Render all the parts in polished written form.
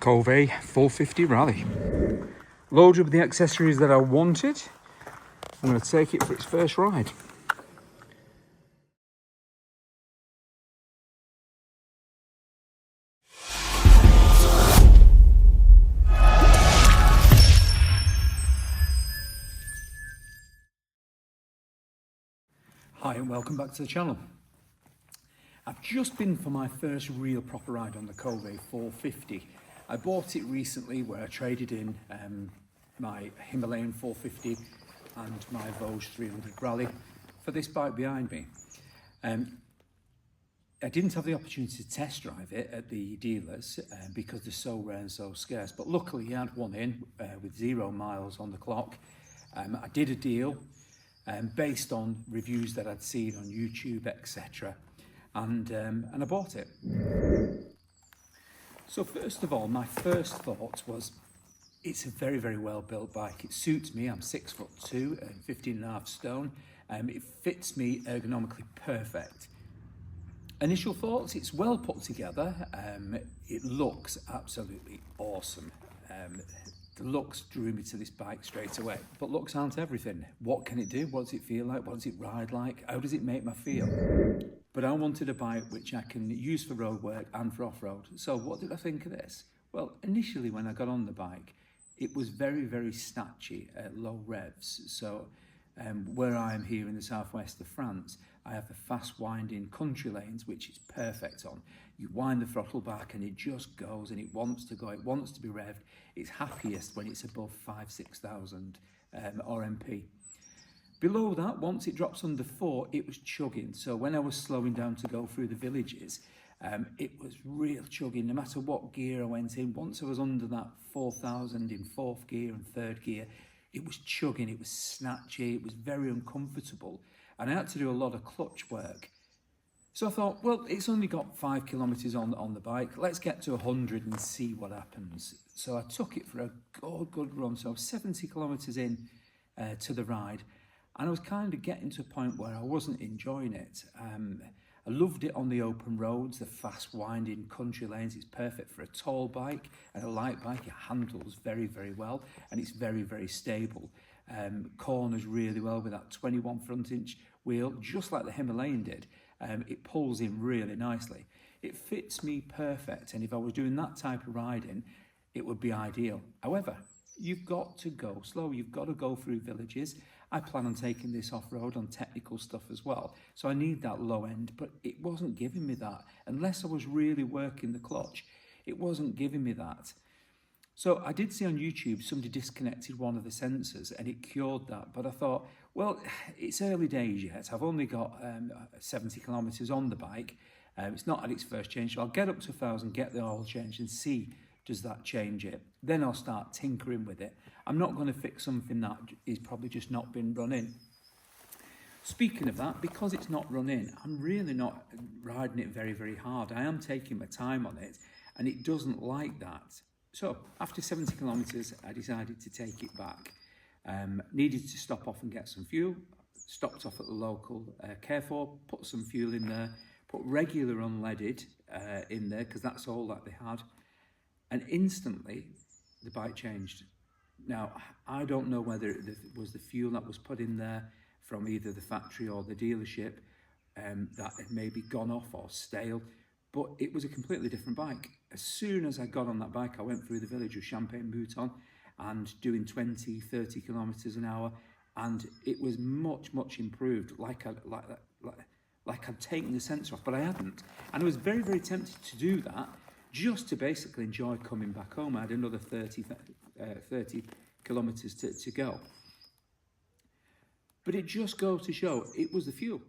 Kove 450 Rally. Loaded with the accessories that I wanted. I'm going to take it for its first ride. Hi and welcome back to the channel. I've just been for my first real proper ride on the Kove 450. I bought it recently where I traded in my Himalayan 450 and my Vosges 300 Rally for this bike behind me. I didn't have the opportunity to test drive it at the dealers because they're so rare and so scarce, but luckily I had one in with 0 miles on the clock. I did a deal based on reviews that I'd seen on YouTube, etc. And I bought it. So first of all, my first thought was, it's a very, very well built bike. It suits me. I'm 6'2" and 15.5 stone. It fits me ergonomically perfect. Initial thoughts, it's well put together. It looks absolutely awesome. The looks drew me to this bike straight away, but looks aren't everything. What can it do? What does it feel like? What does it ride like? How does it make me feel? But I wanted a bike which I can use for road work and for off-road. So what did I think of this? Well, initially when I got on the bike, it was very, very snatchy at low revs. So where I am here in the southwest of France, I have the fast winding country lanes, which it's perfect on. You wind the throttle back and it just goes and it wants to go, it wants to be revved. It's happiest when it's above 5,000-6,000 RMP. Below that, once it drops under 4, it was chugging. So when I was slowing down to go through the villages, it was real chugging, no matter what gear I went in. Once I was under that 4,000 in 4th gear and 3rd gear, it was chugging, it was snatchy, it was very uncomfortable. And I had to do a lot of clutch work. So I thought, well, it's only got 5 kilometers on the bike. Let's get to 100 and see what happens. So I took it for a good run. So I was 70 kilometers in to the ride. And I was kind of getting to a point where I wasn't enjoying it. I loved it on the open roads, the fast winding country lanes. It's perfect for a tall bike and a light bike. It handles very, very well and it's very, very stable. Corners really well with that 21 front inch wheel, just like the Himalayan did. It pulls in really nicely. It fits me perfect, and if I was doing that type of riding, it would be ideal. However, you've got to go slow. You've got to go through villages. I plan on taking this off-road on technical stuff as well. So I need that low end, but it wasn't giving me that. Unless I was really working the clutch, it wasn't giving me that. So I did see on YouTube somebody disconnected one of the sensors and it cured that. But I thought, well, it's early days yet. I've only got 70 kilometers on the bike. It's not at its first change. So I'll get up to 1,000, get the oil change and see, does that change it? Then I'll start tinkering with it. I'm not going to fix something that is probably just not been running. Speaking of that, because it's not running, I'm really not riding it very, very hard. I am taking my time on it and it doesn't like that. So after 70 kilometers, I decided to take it back. Needed to stop off and get some fuel. Stopped off at the local Carrefour, put some fuel in there, put regular unleaded in there because that's all that they had. And instantly, the bike changed. Now, I don't know whether it was the fuel that was put in there from either the factory or the dealership that had maybe gone off or stale, but it was a completely different bike. As soon as I got on that bike, I went through the village of Champagne Mouton and doing 20, 30 kilometers an hour, and it was much, much improved, like I'd taken the sensor off, but I hadn't. And I was very, very tempted to do that, just to basically enjoy coming back home. I had another 30 kilometers to go. But it just goes to show, it was the fuel.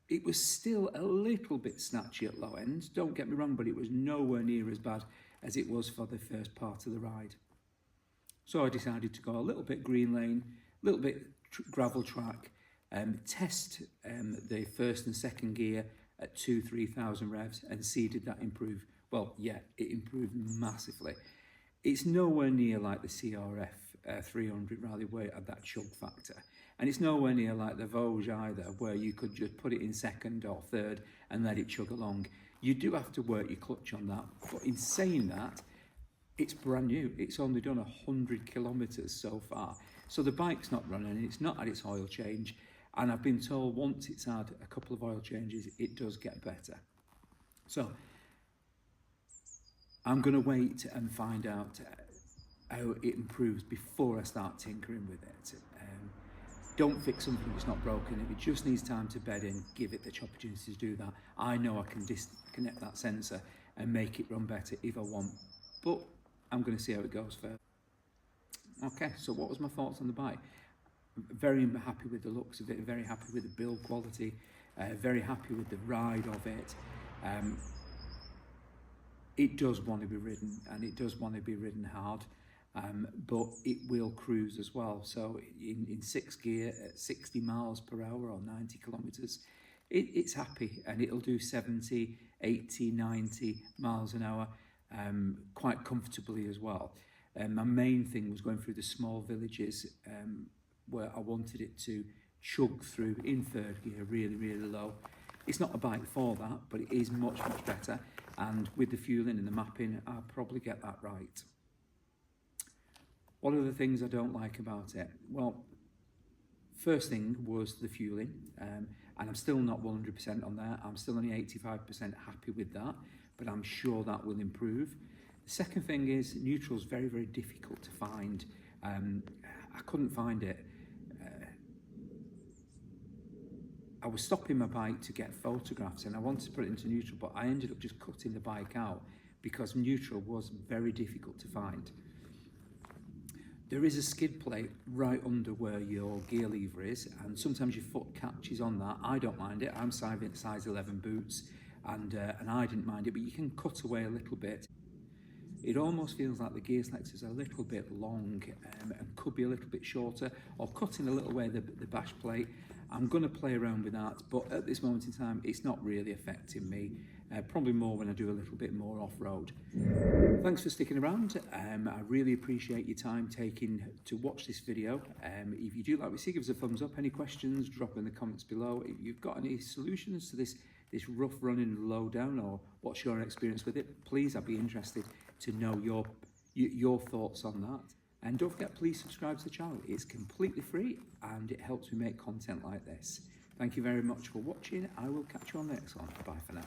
It was still a little bit snatchy at low end, don't get me wrong, but it was nowhere near as bad as it was for the first part of the ride. So I decided to go a little bit green lane, a little bit gravel track, test the first and second gear at 2,000-3,000 revs and see did that improve. Well, yeah, it improved massively. It's nowhere near like the CRF 300 Rally where it had that chug factor. And it's nowhere near like the Vosges either, where you could just put it in second or third and let it chug along. You do have to work your clutch on that. But in saying that, It's brand new. It's only done 100 kilometres so far. So the bike's not running, it's not had its oil change. And I've been told once it's had a couple of oil changes, it does get better. So I'm going to wait and find out how it improves before I start tinkering with it. Don't fix something that's not broken. If it just needs time to bed in, give it the opportunity to do that. I know I can disconnect that sensor and make it run better if I want, but I'm going to see how it goes first. Okay, so what was my thoughts on the bike? Very happy with the looks of it, very happy with the build quality, very happy with the ride of it. It does want to be ridden, and it does want to be ridden hard, but it will cruise as well. So in 6th gear at 60 miles per hour or 90 kilometers, it's happy, and it'll do 70, 80, 90 miles an hour quite comfortably as well. My main thing was going through the small villages where I wanted it to chug through in 3rd gear, really, really low. It's not a bike for that, but it is much, much better. And with the fueling and the mapping, I'll probably get that right. What are the things I don't like about it? Well, first thing was the fueling, and I'm still not 100% on there. I'm still only 85% happy with that, but I'm sure that will improve. The second thing is neutral's very, very difficult to find. I couldn't find it. I was stopping my bike to get photographs and I wanted to put it into neutral, but I ended up just cutting the bike out because neutral was very difficult to find. There is a skid plate right under where your gear lever is, and sometimes your foot catches on that. I don't mind it. I'm size 11 boots, and I didn't mind it, but you can cut away a little bit. It almost feels like the gear selector is a little bit long and could be a little bit shorter, or cutting a little way the bash plate. I'm going to play around with that, but at this moment in time, it's not really affecting me. Probably more when I do a little bit more off-road. Thanks for sticking around. I really appreciate your time taking to watch this video. If you do like what you see, give us a thumbs up. Any questions, drop in the comments below. If you've got any solutions to this rough running lowdown, or what's your experience with it, please, I'd be interested to know your thoughts on that. And don't forget, please subscribe to the channel. It's completely free and it helps me make content like this. Thank you very much for watching. I will catch you on the next one. Bye for now.